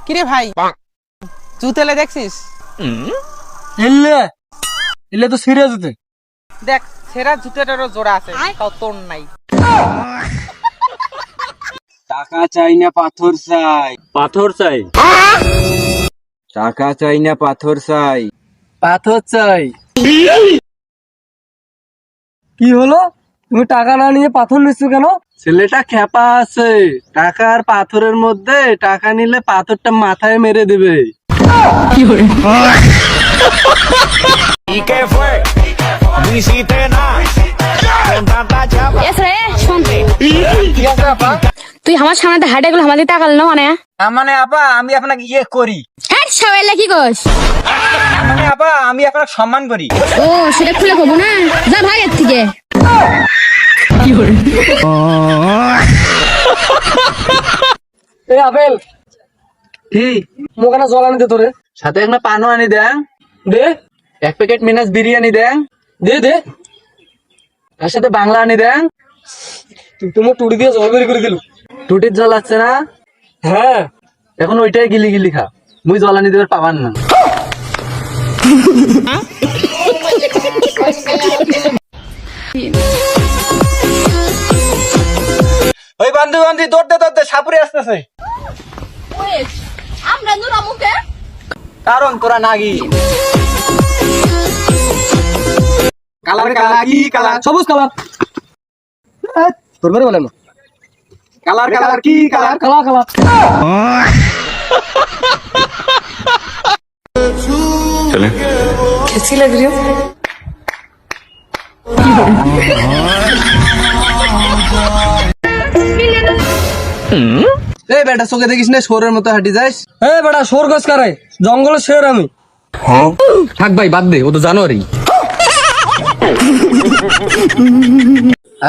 কিরে ভাই জুতেলে দেখছিস? এলে এলে তো সিরিয়াস হতে দেখ সেরা জুতেটারও জোড়া আছে, তাও তোর নাই। টাকা চাই না পাথর চাই। পাথর চাই। টাকা চাই না পাথর চাই। পাথর চাই। কি হলো, তুমি টাকা না নিয়ে পাথর নিচ্ছ কেন? ছেলেটা খেপা আছে, টাকা আর পাথরের মধ্যে টাকা নিলে পাথরটা মাথায় মেরে দিবে। তুই আমার সামনে হাটে গুলো আমাদের টাকা না মানে মানে আপা আমি আপনাকে ইয়ে করি। হ্যাঁ সবাই কি কস? মানে আপা আমি আপনাকে সম্মান করি। ও সেটা খুলে কব না, যা ভাই এর থেকে। এ আপেল কি মোকানা জল আনি দে তোরে। সাথে একটা পানও আনি দেন, দে এক প্যাকেট মিনাস বিরিয়ানি দেন, দে দে। তার সাথে বাংলা আনি দেন। তুই তো মোর টুটি দিয়ে জল বের করে দিলু। টুটির জল আছে না? হ্যাঁ এখন ওইটাই গিলি গিলি খা, মুই জল আনি দেবার পাবান না। ওই বান্ধু বান্ধি দৌড়তে দৌড়তে সাপুরে আসতেছে। আমরা নূর আমুকে কারণ তোরা নাগি। কালার কালার কি কালার? সবুজ কালার। তোর মেরে বলে না কালার কালার কি কালার? কালা কালার। कैसी लग रही हो? এই বেটা চোখে দেখিস না শোরের মতো হাঁটি যাস? এ বেটা সোর গছ কারে, জঙ্গলের শের আমি। থাক ভাই বাদ দে, ও তো জানোয়ারই।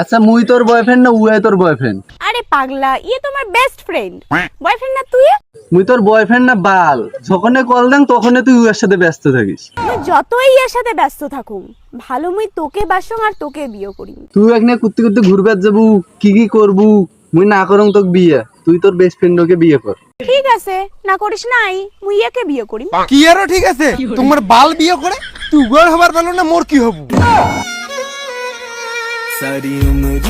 আচ্ছা মুই তোর বয়ফ্রেন্ড না উয়ে তোর বয়ফ্রেন্ড? আরে পাগলা, ইয়ে তোমার বেস্ট ফ্রেন্ড। বয়ফ্রেন্ড না তুই? মুই তোর বয়ফ্রেন্ড না বাল? যখনই কল দেন তখনই তুই উয়ের সাথে ব্যস্ত থাকিস। মুই যতই এর সাথে ব্যস্ত থাকুম, ভালো মুই তোকে বাসং আর তোকে বিয়ে করি। তুই এখানে কুত্তি কুত্তি ঘুরবে যাবু, কি কি করবু? মুই না করং তোকে বিয়ে, তুই তোর বেস্ট ফ্রেন্ডকে বিয়ে কর। ঠিক আছে, না করিস নাই, মুই একে বিয়ে করি। কি আরো ঠিক আছে, তোমার বাল বিয়ে করে তুই গোল হবার পারলো না, মোর কি হবু? सारी उम्र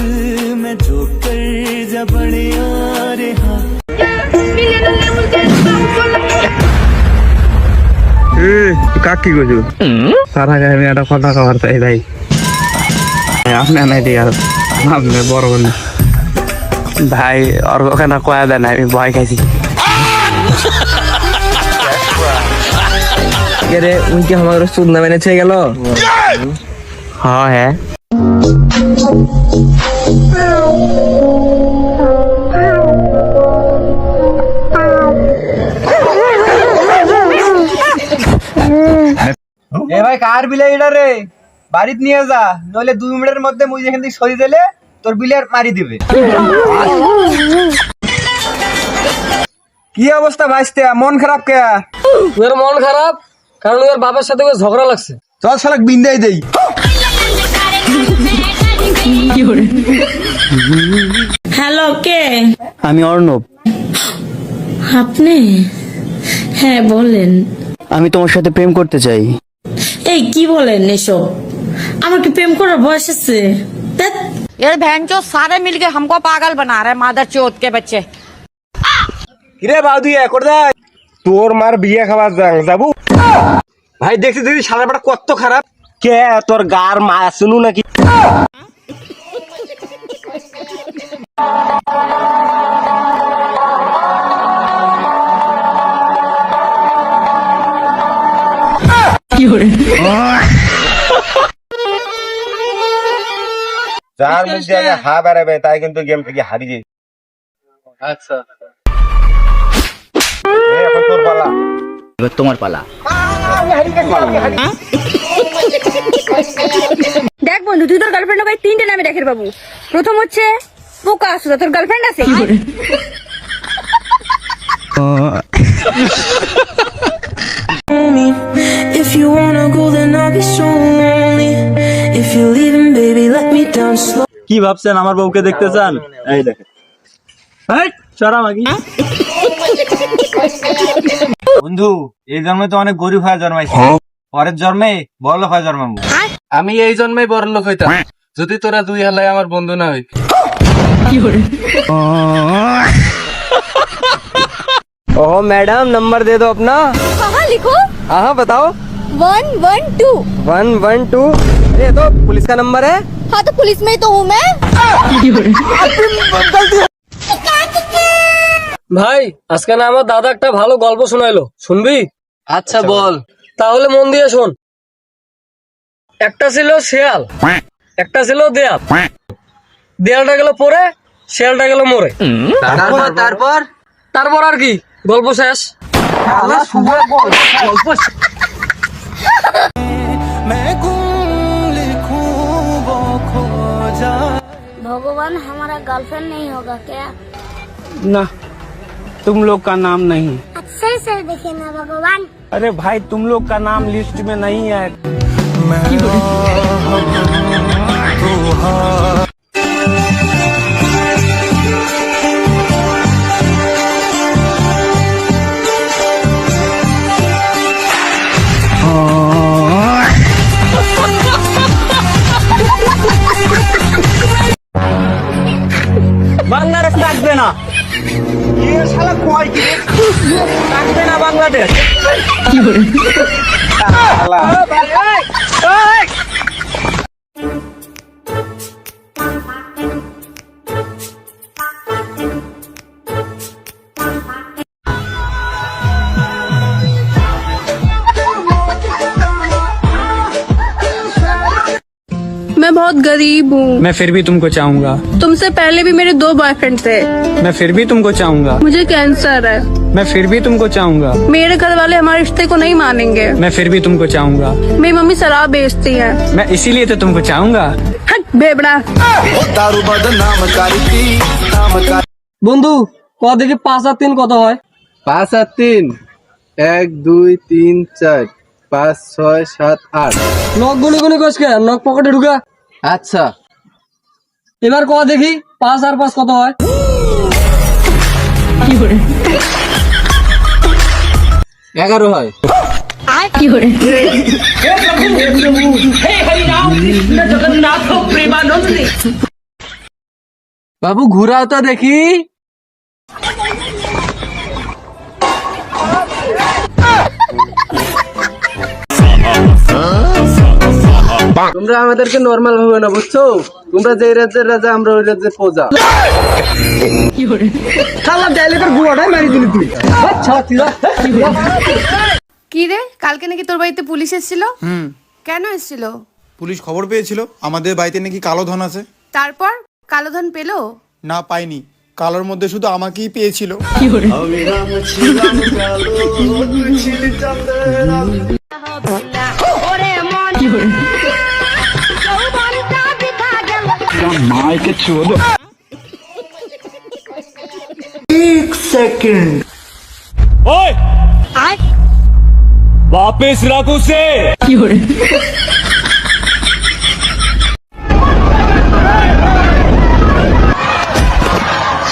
में जो कर जा बड़े यारे हाँ কাকি গজু তার আগে আমি একটা কথা কবার চাই ভাই। আপনি নাই দিয়ে আর আপনি বড় বন্ধু ভাই, ওর ওখানে কয়া দেন, আমি ভয় খাইছি। রে উনকি আমার সুদ না মেনে গেল। হ্যাঁ এ ভাই কার বিলে এটা রে, বাড়িতে নিয়ে যা, নইলে 2 মিনিটের মধ্যে মুই যেখান থেকে সরি দিলে তোর বিলে মারি দিবে। কি অবস্থা ভাইস্তে, মন খারাপ কে? ওর মন খারাপ কারণ ওর বাবার সাথে ওর ঝগড়া লাগছে। চল শালাক বিন্দাই দেই। হ্যালো, কে? আমি অর্ণব। আপনি? হ্যাঁ বলেন। আমি তোমার সাথে প্রেম করতে চাই। এই কি বলেন এসব? আমার কি প্রেম করার বয়স আছে? ধ্যাৎ। ये भैंचो सारे मिलके हमको पागल बना रहे, मादर चोत के बच्चे। কিরে বাউদি কোথায়? তোর মার বিয়ে খাবার যাবো ভাই। দেখছি দিদি সারা বেটা কত খারাপ। কে তোর গার মা শুনু নাকি? যার মধ্যে আগে হা বেড়াবে তাই কিন্তু গেম থেকে হারিয়ে যায়। আচ্ছা এখন তোর পালা। এবার তোমার পালা। দেখ বন্ধু, তুই তোর গার্লফ্রেন্ড ভাই 3টে নামে দেখের বাবু। প্রথম হচ্ছে পোকা আসুদা, তোর গার্লফ্রেন্ড আছে? If you wanna go then I'll be so lonely If you're leaving baby let me down slow কি ভাবছেন আমার বউকে দেখতে চান? এই দেখেন, এই সরা মাগি। বন্ধু এই জন্মে তো অনেক গরিব হয়ে জন্মাইছে, পরের জন্মে বড়লোক হয়ে জন্মাবো। আমি এই জন্মেই বড়লোক হইতাম যদি তোরা দুই হালাই আমার বন্ধু না হই। ओह मैडम नंबर दे दो अपना। हाँ लिखो। हाँ बताओ। 112। 112। अरे तो पुलिस का नंबर है। हाँ तो पुलिस में ही तो हूँ मैं। ভাই আজকে না আমার দাদা একটা ভালো গল্প শোনাইলো, শুনবি? আচ্ছা বল। তাহলে মন দিয়ে শোন। একটা ছিল শিয়াল, একটা ছিল দেয়াল। দেয়ালটা গেল পরে, শিয়ালটা গেল মরে। তারপর তারপর আর কি, গল্প শেষ। গল্প भगवान हमारा गर्लफ्रेंड नहीं होगा क्या? ना तुम लोग का नाम नहीं। अच्छा से देखे ना भगवान। अरे भाई तुम लोग का नाम लिस्ट में नहीं है। বাংলাদেশ ডাকবে না, ডাকবে না বাংলাদেশ। मैं बहुत गरीब हूँ। मैं फिर भी तुमको चाहूंगा। तुमसे पहले भी मेरे 2 बॉयफ्रेंड थे। मैं फिर भी तुमको चाहूंगा। मुझे कैंसर है। मैं फिर भी तुमको चाहूंगा। मेरे घर वाले हमारे रिश्ते को नहीं मानेंगे। मैं फिर भी तुमको चाहूंगा। मेरी मम्मी शराब बेचती है। मैं इसीलिए तो तुमको चाहूंगा। हट बेबड़ा। বন্ধু ক দেখি 5 আর 3 কত হয়? 5 আর 3 1 2 3 4 5 6 7 8। নখ গুনি গুনি কসকে নখ পকেটে ঢুকা। আচ্ছা এবার ক দেখি 5 আর 5 কত হয়? 11 হয়। বাবু ঘুরাও তো দেখি। তোমরা আমাদেরকে নরমাল ভাবে না, বুঝছো? তোমরা যে রাজ্যের রাজা, আমরা ওই রাজ্যের প্রজা। কি রে, কালকে নাকি তোর বাড়িতে পুলিশ এসেছিল? কেন এসেছিল? পুলিশ খবর পেয়েছিল আমাদের বাড়িতে নাকি কালো ধন আছে। তারপর কালো ধন পেলো? না পাইনি, কালোর মধ্যে শুধু আমাকেই পেয়েছিল। वापिस रख उसे।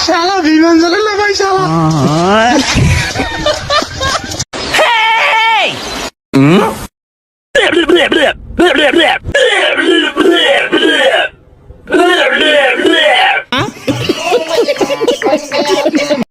শালা বিমান চালালে ভাই শালা।